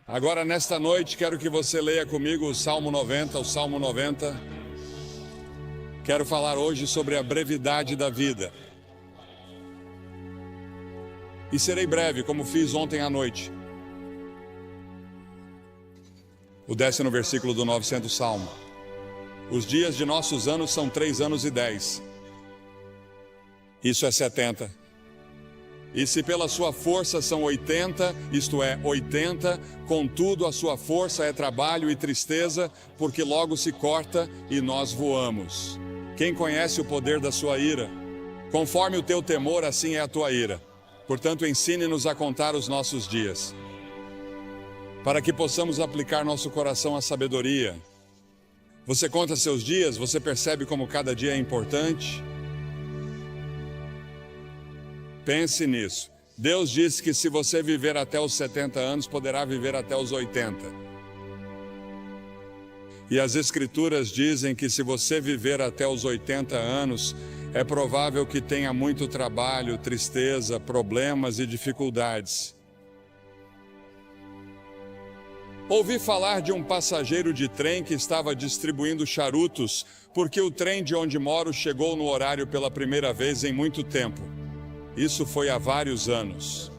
Agora, nesta noite, quero que você leia comigo o Salmo 90, o Salmo 90. Quero falar hoje sobre a brevidade da vida. E serei breve, como fiz ontem à noite. O 10º versículo do 900 Salmo. Os dias de nossos anos são 3 anos e 10. Isso é 70. E se pela sua força são 80, isto é, 80, contudo a sua força é trabalho e tristeza, porque logo se corta e nós voamos. Quem conhece o poder da sua ira? Conforme o teu temor, assim é a tua ira. Portanto, ensine-nos a contar os nossos dias, para que possamos aplicar nosso coração à sabedoria. Você conta seus dias, você percebe como cada dia é importante? Pense nisso. Deus disse que se você viver até os 70 anos, poderá viver até os 80. E as Escrituras dizem que se você viver até os 80 anos, é provável que tenha muito trabalho, tristeza, problemas e dificuldades. Ouvi falar de um passageiro de trem que estava distribuindo charutos, porque o trem de onde moro chegou no horário pela primeira vez em muito tempo. Isso foi há vários anos.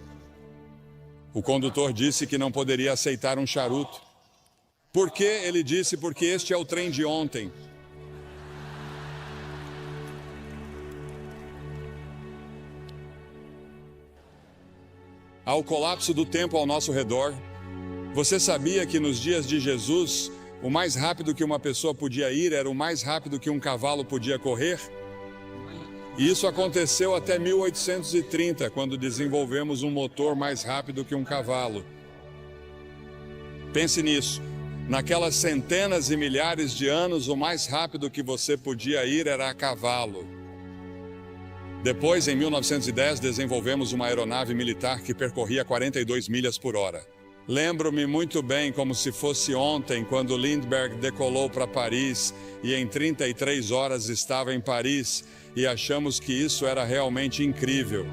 O condutor disse que não poderia aceitar um charuto. Por quê? Ele disse, porque este é o trem de ontem. Há o colapso do tempo ao nosso redor. Você sabia que nos dias de Jesus, o mais rápido que uma pessoa podia ir era o mais rápido que um cavalo podia correr? E isso aconteceu até 1830, quando desenvolvemos um motor mais rápido que um cavalo. Pense nisso. Naquelas centenas e milhares de anos, o mais rápido que você podia ir era a cavalo. Depois, em 1910, desenvolvemos uma aeronave militar que percorria 42 milhas por hora. Lembro-me muito bem, como se fosse ontem, quando Lindbergh decolou para Paris e em 33 horas estava em Paris e achamos que isso era realmente incrível.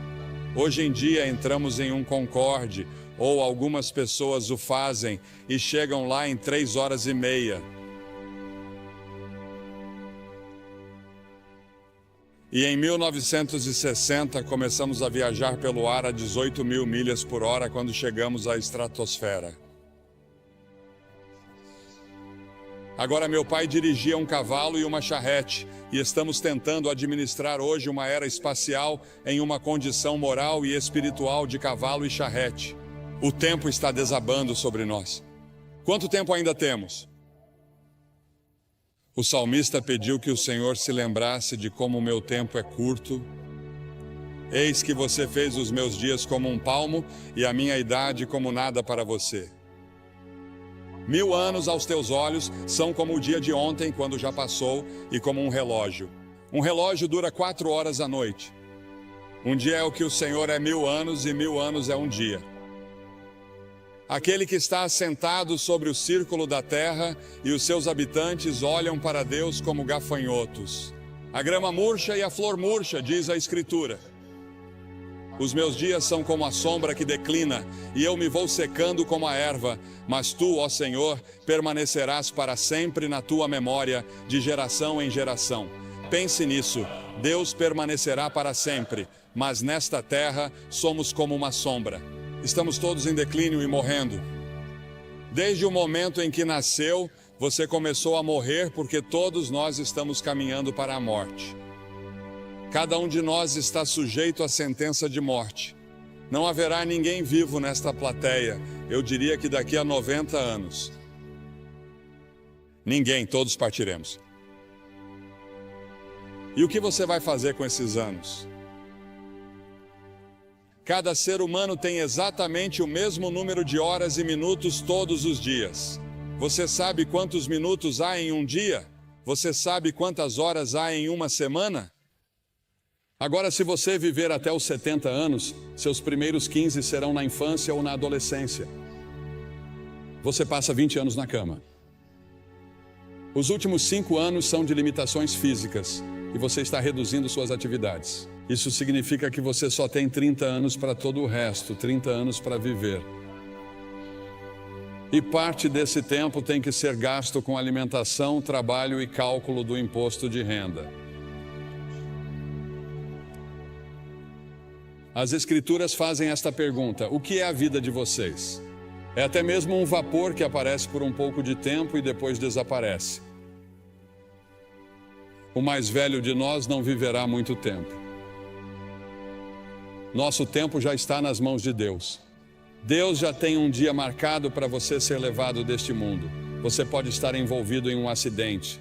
Hoje em dia entramos em um Concorde, ou algumas pessoas o fazem e chegam lá em 3 horas e meia. E em 1960 começamos a viajar pelo ar a 18 mil milhas por hora quando chegamos à estratosfera. Agora meu pai dirigia um cavalo e uma charrete e estamos tentando administrar hoje uma era espacial em uma condição moral e espiritual de cavalo e charrete. O tempo está desabando sobre nós. Quanto tempo ainda temos? O salmista pediu que o Senhor se lembrasse de como o meu tempo é curto. Eis que você fez os meus dias como um palmo e a minha idade como nada para você. 1000 anos aos teus olhos são como o dia de ontem, quando já passou, e como um relógio. Um relógio dura 4 horas à noite. Um dia é o que o Senhor é 1000 anos e 1000 anos é um dia. Aquele que está assentado sobre o círculo da terra e os seus habitantes olham para Deus como gafanhotos. A grama murcha e a flor murcha, diz a Escritura. Os meus dias são como a sombra que declina, e eu me vou secando como a erva, mas tu, ó Senhor, permanecerás para sempre na tua memória, de geração em geração. Pense nisso, Deus permanecerá para sempre, mas nesta terra somos como uma sombra. Estamos todos em declínio e morrendo. Desde o momento em que nasceu, você começou a morrer porque todos nós estamos caminhando para a morte. Cada um de nós está sujeito à sentença de morte. Não haverá ninguém vivo nesta plateia, eu diria que daqui a 90 anos. Ninguém, todos partiremos. E o que você vai fazer com esses anos? Cada ser humano tem exatamente o mesmo número de horas e minutos todos os dias. Você sabe quantos minutos há em um dia? Você sabe quantas horas há em uma semana? Agora, se você viver até os 70 anos, seus primeiros 15 serão na infância ou na adolescência. Você passa 20 anos na cama. Os últimos 5 anos são de limitações físicas e você está reduzindo suas atividades. Isso significa que você só tem 30 anos para todo o resto, 30 anos para viver. E parte desse tempo tem que ser gasto com alimentação, trabalho e cálculo do imposto de renda. As Escrituras fazem esta pergunta: o que é a vida de vocês? É até mesmo um vapor que aparece por um pouco de tempo e depois desaparece. O mais velho de nós não viverá muito tempo. Nosso tempo já está nas mãos de Deus. Deus já tem um dia marcado para você ser levado deste mundo. Você pode estar envolvido em um acidente.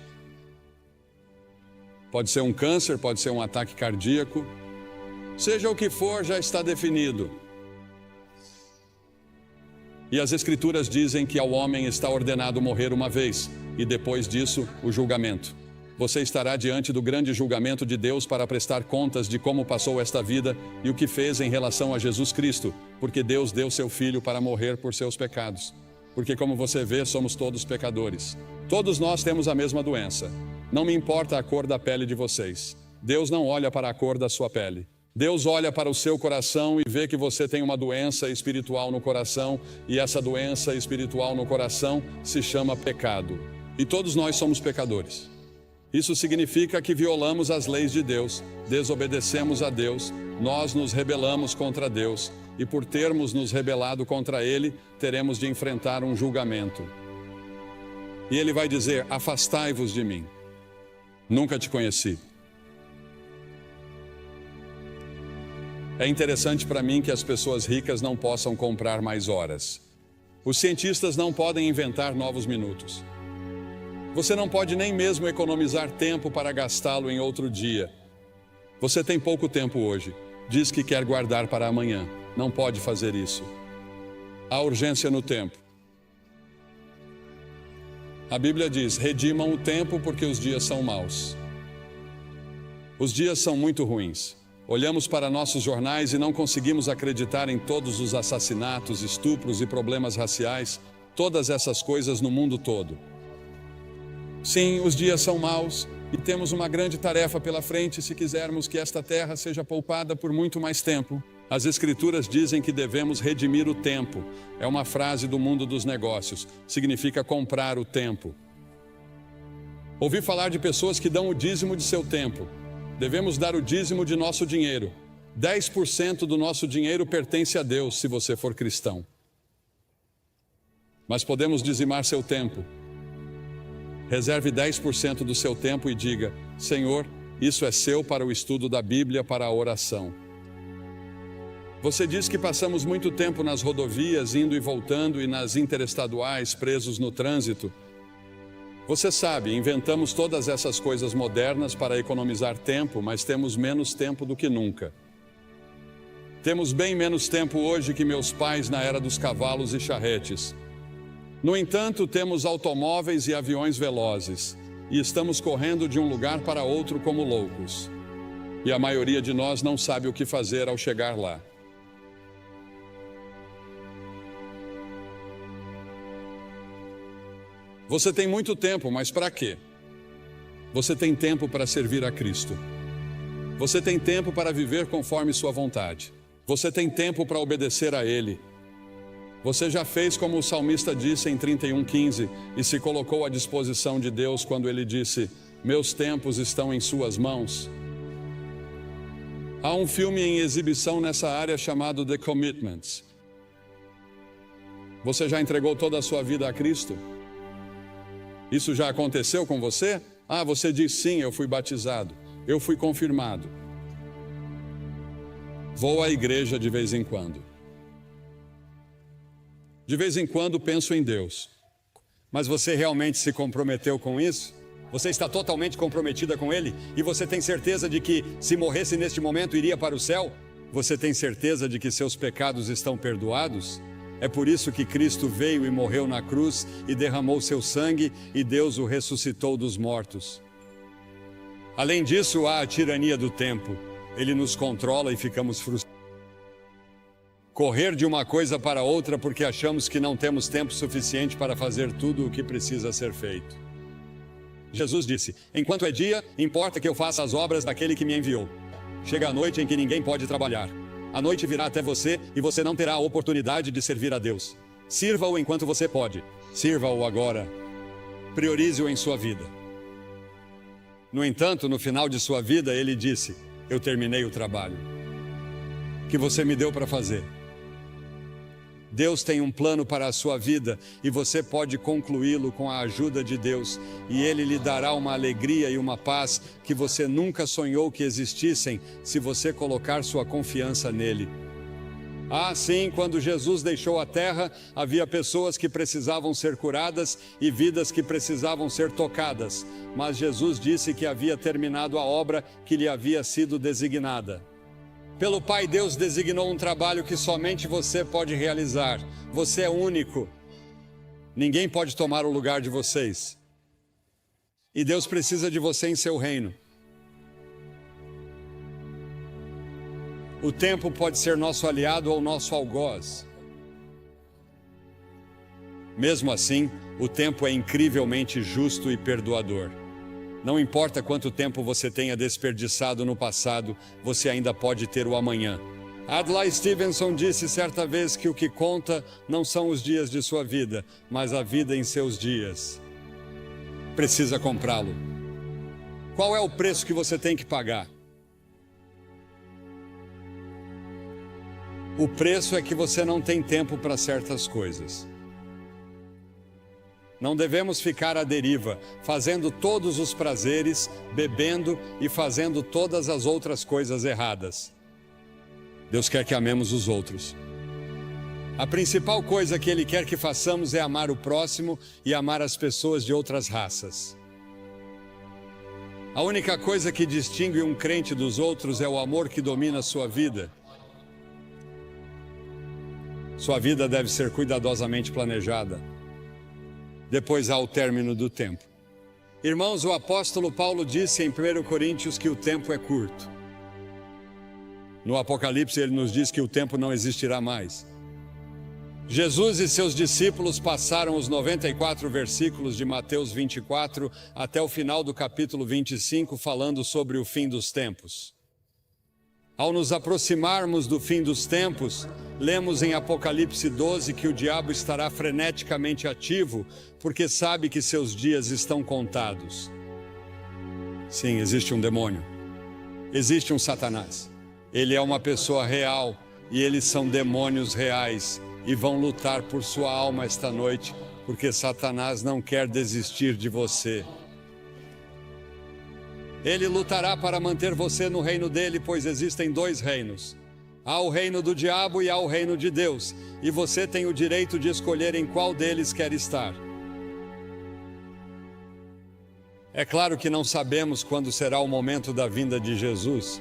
Pode ser um câncer, pode ser um ataque cardíaco. Seja o que for, já está definido. E as Escrituras dizem que ao homem está ordenado morrer uma vez, e depois disso, o julgamento. Você estará diante do grande julgamento de Deus para prestar contas de como passou esta vida e o que fez em relação a Jesus Cristo, porque Deus deu seu Filho para morrer por seus pecados. Porque, como você vê, somos todos pecadores. Todos nós temos a mesma doença. Não me importa a cor da pele de vocês. Deus não olha para a cor da sua pele. Deus olha para o seu coração e vê que você tem uma doença espiritual no coração, e essa doença espiritual no coração se chama pecado. E todos nós somos pecadores. Isso significa que violamos as leis de Deus, desobedecemos a Deus, nós nos rebelamos contra Deus, e por termos nos rebelado contra Ele, teremos de enfrentar um julgamento. E Ele vai dizer: afastai-vos de mim. Nunca te conheci. É interessante para mim que as pessoas ricas não possam comprar mais horas. Os cientistas não podem inventar novos minutos. Você não pode nem mesmo economizar tempo para gastá-lo em outro dia. Você tem pouco tempo hoje. Diz que quer guardar para amanhã. Não pode fazer isso. Há urgência no tempo. A Bíblia diz: redimam o tempo porque os dias são maus. Os dias são muito ruins. Olhamos para nossos jornais e não conseguimos acreditar em todos os assassinatos, estupros e problemas raciais, todas essas coisas no mundo todo. Sim, os dias são maus e temos uma grande tarefa pela frente se quisermos que esta terra seja poupada por muito mais tempo. As Escrituras dizem que devemos redimir o tempo. É uma frase do mundo dos negócios. Significa comprar o tempo. Ouvi falar de pessoas que dão o dízimo de seu tempo. Devemos dar o dízimo de nosso dinheiro. 10% do nosso dinheiro pertence a Deus, se você for cristão. Mas podemos dizimar seu tempo. Reserve 10% do seu tempo e diga: Senhor, isso é seu para o estudo da Bíblia, para a oração. Você diz que passamos muito tempo nas rodovias, indo e voltando, e nas interestaduais, presos no trânsito. Você sabe, inventamos todas essas coisas modernas para economizar tempo, mas temos menos tempo do que nunca. Temos bem menos tempo hoje que meus pais na era dos cavalos e charretes. No entanto, temos automóveis e aviões velozes, e estamos correndo de um lugar para outro como loucos. E a maioria de nós não sabe o que fazer ao chegar lá. Você tem muito tempo, mas para quê? Você tem tempo para servir a Cristo. Você tem tempo para viver conforme sua vontade. Você tem tempo para obedecer a Ele. Você já fez como o salmista disse em 31:15 e se colocou à disposição de Deus quando ele disse: meus tempos estão em suas mãos. Há um filme em exibição nessa área chamado The Commitments. Você já entregou toda a sua vida a Cristo? Isso já aconteceu com você? Ah, você diz sim, eu fui batizado, eu fui confirmado. Vou à igreja de vez em quando. De vez em quando penso em Deus. Mas você realmente se comprometeu com isso? Você está totalmente comprometida com Ele? E você tem certeza de que, se morresse neste momento, iria para o céu? Você tem certeza de que seus pecados estão perdoados? É por isso que Cristo veio e morreu na cruz e derramou seu sangue e Deus o ressuscitou dos mortos. Além disso, há a tirania do tempo. Ele nos controla e ficamos frustrados. Correr de uma coisa para outra porque achamos que não temos tempo suficiente para fazer tudo o que precisa ser feito. Jesus disse: enquanto é dia, importa que eu faça as obras daquele que me enviou. Chega a noite em que ninguém pode trabalhar. A noite virá até você e você não terá a oportunidade de servir a Deus. Sirva-o enquanto você pode. Sirva-o agora. Priorize-o em sua vida. No entanto, no final de sua vida, ele disse: eu terminei o trabalho que você me deu para fazer. Deus tem um plano para a sua vida e você pode concluí-lo com a ajuda de Deus, e Ele lhe dará uma alegria e uma paz que você nunca sonhou que existissem se você colocar sua confiança nele. Ah, sim, quando Jesus deixou a terra, havia pessoas que precisavam ser curadas e vidas que precisavam ser tocadas, mas Jesus disse que havia terminado a obra que lhe havia sido designada. Pelo Pai, Deus designou um trabalho que somente você pode realizar. Você é único. Ninguém pode tomar o lugar de vocês. E Deus precisa de você em seu reino. O tempo pode ser nosso aliado ou nosso algoz. Mesmo assim, o tempo é incrivelmente justo e perdoador. Não importa quanto tempo você tenha desperdiçado no passado, você ainda pode ter o amanhã. Adlai Stevenson disse certa vez que o que conta não são os dias de sua vida, mas a vida em seus dias. Precisa comprá-lo. Qual é o preço que você tem que pagar? O preço é que você não tem tempo para certas coisas. Não devemos ficar à deriva, fazendo todos os prazeres, bebendo e fazendo todas as outras coisas erradas. Deus quer que amemos os outros. A principal coisa que Ele quer que façamos é amar o próximo e amar as pessoas de outras raças. A única coisa que distingue um crente dos outros é o amor que domina a sua vida. Sua vida deve ser cuidadosamente planejada. Depois há o término do tempo. Irmãos, o apóstolo Paulo disse em 1 Coríntios que o tempo é curto. No Apocalipse ele nos diz que o tempo não existirá mais. Jesus e seus discípulos passaram os 94 versículos de Mateus 24 até o final do capítulo 25 falando sobre o fim dos tempos. Ao nos aproximarmos do fim dos tempos, lemos em Apocalipse 12 que o diabo estará freneticamente ativo, porque sabe que seus dias estão contados. Sim, existe um demônio. Existe um Satanás. Ele é uma pessoa real e eles são demônios reais e vão lutar por sua alma esta noite, porque Satanás não quer desistir de você. Ele lutará para manter você no reino dele, pois existem dois reinos. Há o reino do diabo e há o reino de Deus, e você tem o direito de escolher em qual deles quer estar. É claro que não sabemos quando será o momento da vinda de Jesus.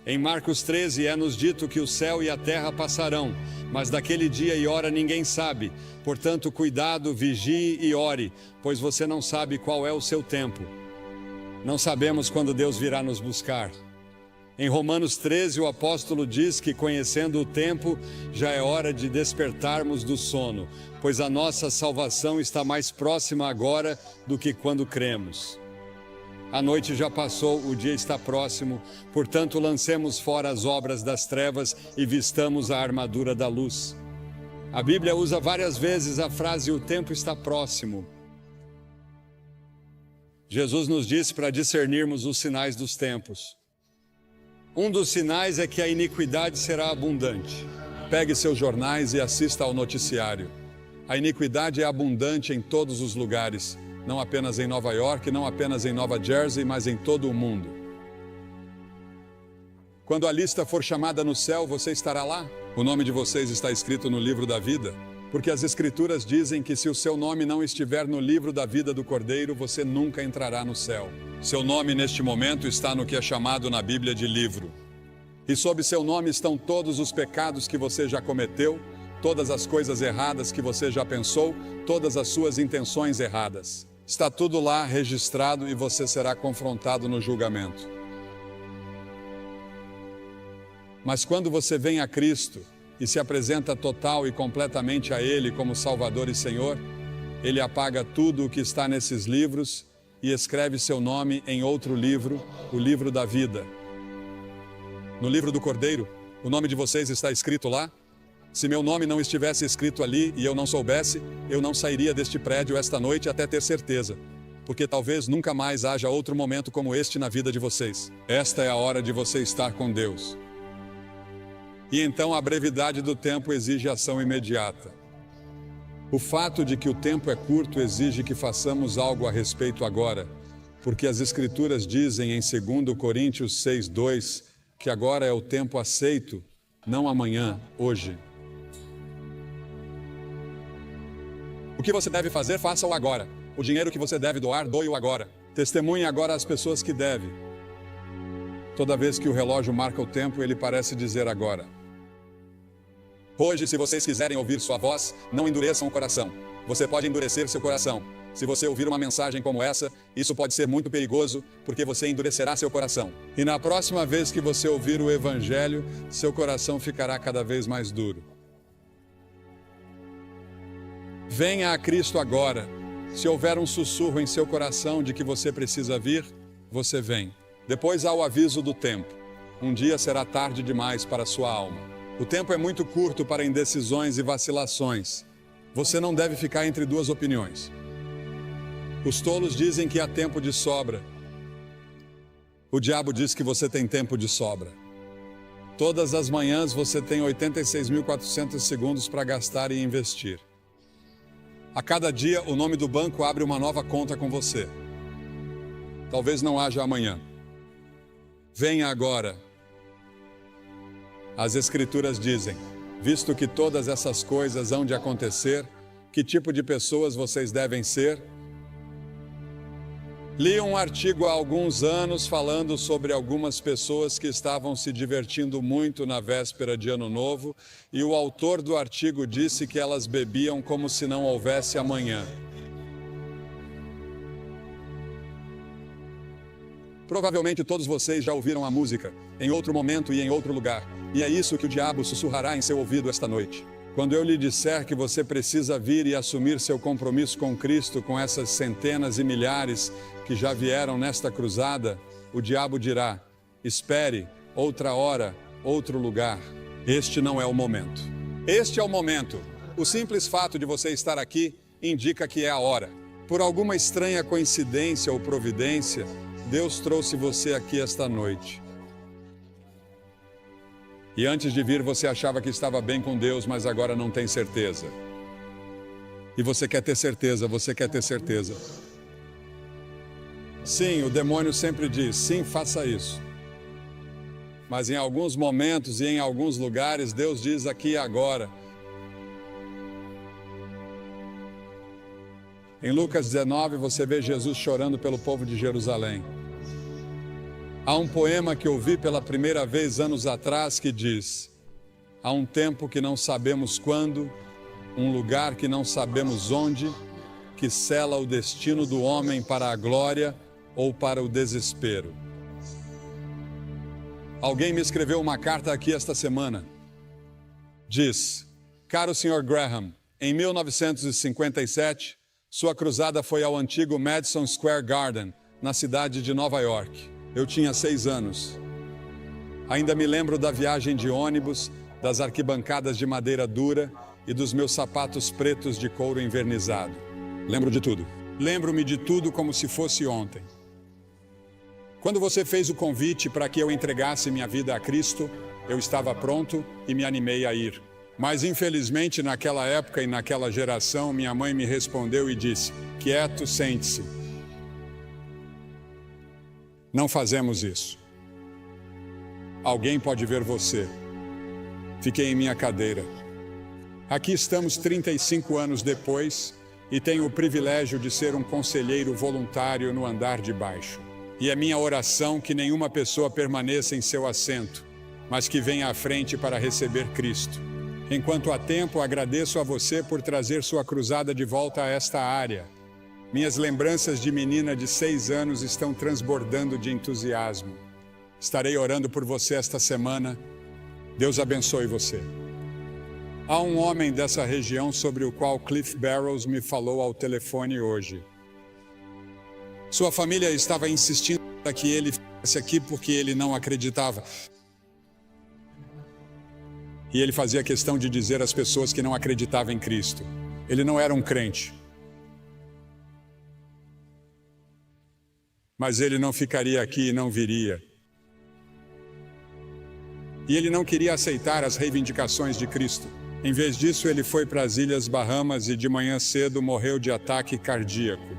Em Marcos 13 é-nos dito que o céu e a terra passarão, mas daquele dia e hora ninguém sabe. Portanto, cuidado, vigie e ore, pois você não sabe qual é o seu tempo. Não sabemos quando Deus virá nos buscar. Em Romanos 13, o apóstolo diz que, conhecendo o tempo, já é hora de despertarmos do sono, pois a nossa salvação está mais próxima agora do que quando cremos. A noite já passou, o dia está próximo, portanto lancemos fora as obras das trevas e vistamos a armadura da luz. A Bíblia usa várias vezes a frase "o tempo está próximo". Jesus nos disse para discernirmos os sinais dos tempos. Um dos sinais é que a iniquidade será abundante. Pegue seus jornais e assista ao noticiário. A iniquidade é abundante em todos os lugares. Não apenas em Nova York, não apenas em Nova Jersey, mas em todo o mundo. Quando a lista for chamada no céu, você estará lá? O nome de vocês está escrito no livro da vida? Porque as Escrituras dizem que se o seu nome não estiver no livro da vida do Cordeiro, você nunca entrará no céu. Seu nome neste momento está no que é chamado na Bíblia de livro. E sob seu nome estão todos os pecados que você já cometeu, todas as coisas erradas que você já pensou, todas as suas intenções erradas. Está tudo lá registrado e você será confrontado no julgamento. Mas quando você vem a Cristo e se apresenta total e completamente a Ele como Salvador e Senhor, Ele apaga tudo o que está nesses livros e escreve seu nome em outro livro, o livro da vida. No livro do Cordeiro, O nome de vocês está escrito lá? Se meu nome não estivesse escrito ali e eu não soubesse, eu não sairia deste prédio esta noite até ter certeza. Porque talvez nunca mais haja outro momento como este na vida de vocês. Esta é a hora de você estar com Deus. E então a brevidade do tempo exige ação imediata. O fato de que o tempo é curto exige que façamos algo a respeito agora, porque as Escrituras dizem em 2 Coríntios 6:2 que agora é o tempo aceito, não amanhã, hoje. O que você deve fazer, faça-o agora. O dinheiro que você deve doar, doe-o agora. Testemunhe agora às pessoas que deve. Toda vez que o relógio marca o tempo, ele parece dizer agora. Hoje, se vocês quiserem ouvir sua voz, não endureçam o coração. Você pode endurecer seu coração. Se você ouvir uma mensagem como essa, isso pode ser muito perigoso, porque você endurecerá seu coração. E na próxima vez que você ouvir o Evangelho, seu coração ficará cada vez mais duro. Venha a Cristo agora. Se houver um sussurro em seu coração de que você precisa vir, você vem. Depois há o aviso do tempo. Um dia será tarde demais para sua alma. O tempo é muito curto para indecisões e vacilações. Você não deve ficar entre duas opiniões. Os tolos dizem que há tempo de sobra. O diabo diz que você tem tempo de sobra. Todas as manhãs você tem 86.400 segundos para gastar e investir. A cada dia, o nome do banco abre uma nova conta com você. Talvez não haja amanhã. Venha agora. As Escrituras dizem, visto que todas essas coisas hão de acontecer, que tipo de pessoas vocês devem ser? Li um artigo há alguns anos falando sobre algumas pessoas que estavam se divertindo muito na véspera de Ano Novo, e o autor do artigo disse que elas bebiam como se não houvesse amanhã. Provavelmente todos vocês já ouviram a música, em outro momento e em outro lugar, e é isso que o diabo sussurrará em seu ouvido esta noite. Quando eu lhe disser que você precisa vir e assumir seu compromisso com Cristo, com essas centenas e milhares que já vieram nesta cruzada, o diabo dirá, espere, outra hora, outro lugar. Este não é o momento. Este é o momento. O simples fato de você estar aqui indica que é a hora. Por alguma estranha coincidência ou providência, Deus trouxe você aqui esta noite. E antes de vir, você achava que estava bem com Deus, mas agora não tem certeza. E você quer ter certeza, você quer ter certeza. Sim, o demônio sempre diz, sim, faça isso. Mas em alguns momentos e em alguns lugares, Deus diz aqui e agora. Em Lucas 19, você vê Jesus chorando pelo povo de Jerusalém. Há um poema que ouvi pela primeira vez anos atrás que diz: há um tempo que não sabemos quando, um lugar que não sabemos onde, que sela o destino do homem para a glória ou para o desespero. Alguém me escreveu uma carta aqui esta semana. Diz: caro Sr. Graham, em 1957, sua cruzada foi ao antigo Madison Square Garden, na cidade de Nova York. Eu tinha 6 anos. Ainda me lembro da viagem de ônibus, das arquibancadas de madeira dura e dos meus sapatos pretos de couro envernizado. Lembro de tudo. Lembro-me de tudo como se fosse ontem. Quando você fez o convite para que eu entregasse minha vida a Cristo, eu estava pronto e me animei a ir. Mas infelizmente naquela época e naquela geração, minha mãe me respondeu e disse: quieto, sente-se. Não fazemos isso. Alguém pode ver você. Fiquei em minha cadeira. Aqui estamos 35 anos depois e tenho o privilégio de ser um conselheiro voluntário no andar de baixo. E é minha oração que nenhuma pessoa permaneça em seu assento, mas que venha à frente para receber Cristo. Enquanto há tempo, agradeço a você por trazer sua cruzada de volta a esta área. Minhas lembranças de menina de 6 anos estão transbordando de entusiasmo. Estarei orando por você esta semana. Deus abençoe você. Há um homem dessa região sobre o qual Cliff Barrows me falou ao telefone hoje. Sua família estava insistindo para que ele ficasse aqui porque ele não acreditava. E ele fazia questão de dizer às pessoas que não acreditavam em Cristo. Ele não era um crente. Mas ele não ficaria aqui e não viria. E ele não queria aceitar as reivindicações de Cristo. Em vez disso, ele foi para as Ilhas Bahamas e de manhã cedo morreu de ataque cardíaco.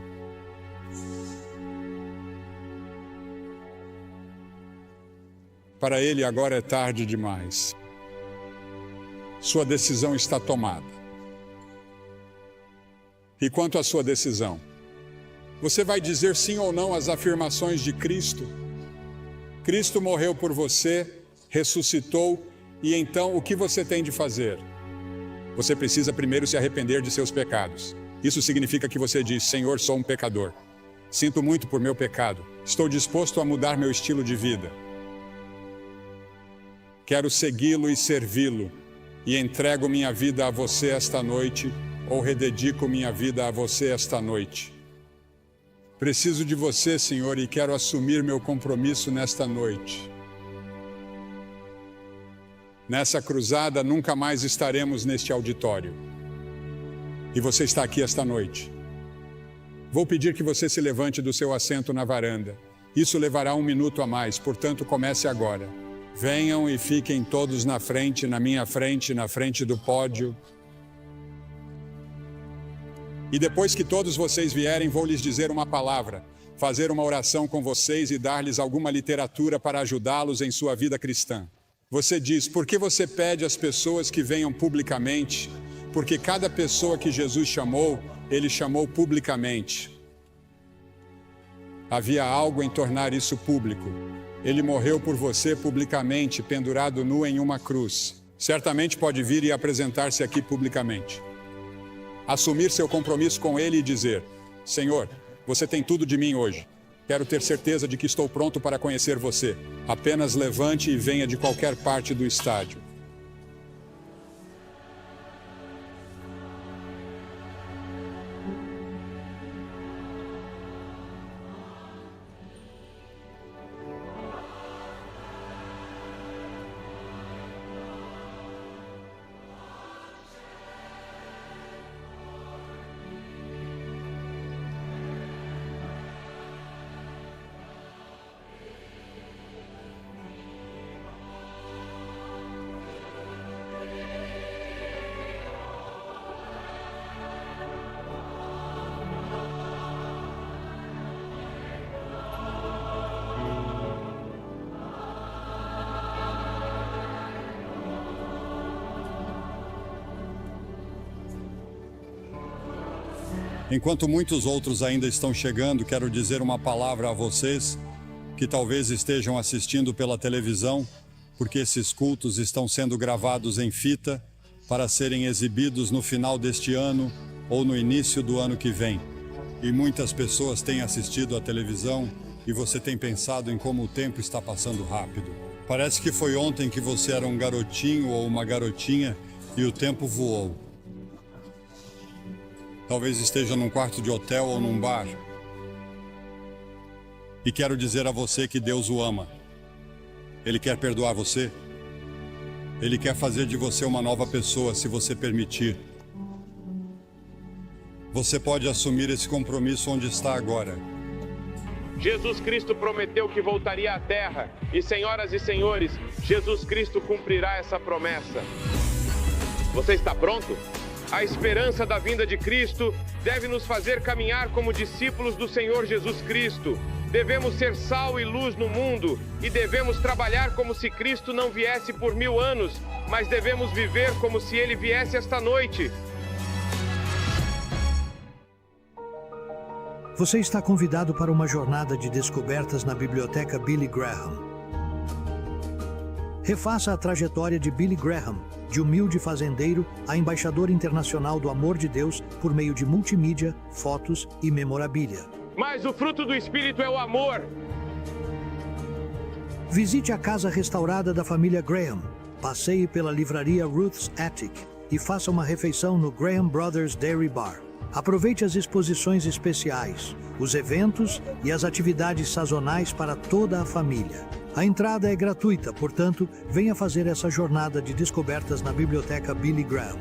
Para ele agora é tarde demais. Sua decisão está tomada. E quanto à sua decisão? Você vai dizer sim ou não às afirmações de Cristo? Cristo morreu por você, ressuscitou, e então o que você tem de fazer? Você precisa primeiro se arrepender de seus pecados. Isso significa que você diz: Senhor, sou um pecador. Sinto muito por meu pecado. Estou disposto a mudar meu estilo de vida. Quero segui-lo e servi-lo. E entrego minha vida a você esta noite, ou rededico minha vida a você esta noite. Preciso de você, Senhor, e quero assumir meu compromisso nesta noite. Nessa cruzada, nunca mais estaremos neste auditório. E você está aqui esta noite. Vou pedir que você se levante do seu assento na varanda. Isso levará 1 minuto a mais, portanto, comece agora. Venham e fiquem todos na frente, na minha frente, na frente do pódio. E depois que todos vocês vierem, vou lhes dizer uma palavra, fazer uma oração com vocês e dar-lhes alguma literatura para ajudá-los em sua vida cristã. Você diz: por que você pede às pessoas que venham publicamente? Porque cada pessoa que Jesus chamou, ele chamou publicamente. Havia algo em tornar isso público. Ele morreu por você publicamente, pendurado nu em uma cruz. Certamente pode vir e apresentar-se aqui publicamente. Assumir seu compromisso com ele e dizer: Senhor, você tem tudo de mim hoje. Quero ter certeza de que estou pronto para conhecer você. Apenas levante e venha de qualquer parte do estádio. Enquanto muitos outros ainda estão chegando, quero dizer uma palavra a vocês que talvez estejam assistindo pela televisão, porque esses cultos estão sendo gravados em fita para serem exibidos no final deste ano ou no início do ano que vem. E muitas pessoas têm assistido à televisão e você tem pensado em como o tempo está passando rápido. Parece que foi ontem que você era um garotinho ou uma garotinha e o tempo voou. Talvez esteja num quarto de hotel ou num bar. E quero dizer a você que Deus o ama. Ele quer perdoar você. Ele quer fazer de você uma nova pessoa, se você permitir. Você pode assumir esse compromisso onde está agora. Jesus Cristo prometeu que voltaria à Terra. E, senhoras e senhores, Jesus Cristo cumprirá essa promessa. Você está pronto? A esperança da vinda de Cristo deve nos fazer caminhar como discípulos do Senhor Jesus Cristo. Devemos ser sal e luz no mundo e devemos trabalhar como se Cristo não viesse por 1000 anos, mas devemos viver como se Ele viesse esta noite. Você está convidado para uma jornada de descobertas na Biblioteca Billy Graham. Refaça a trajetória de Billy Graham, de humilde fazendeiro a embaixador internacional do amor de Deus por meio de multimídia, fotos e memorabilia. Mas o fruto do Espírito é o amor. Visite a casa restaurada da família Graham, passeie pela livraria Ruth's Attic e faça uma refeição no Graham Brothers Dairy Bar. Aproveite as exposições especiais, os eventos e as atividades sazonais para toda a família. A entrada é gratuita, portanto, venha fazer essa jornada de descobertas na Biblioteca Billy Graham.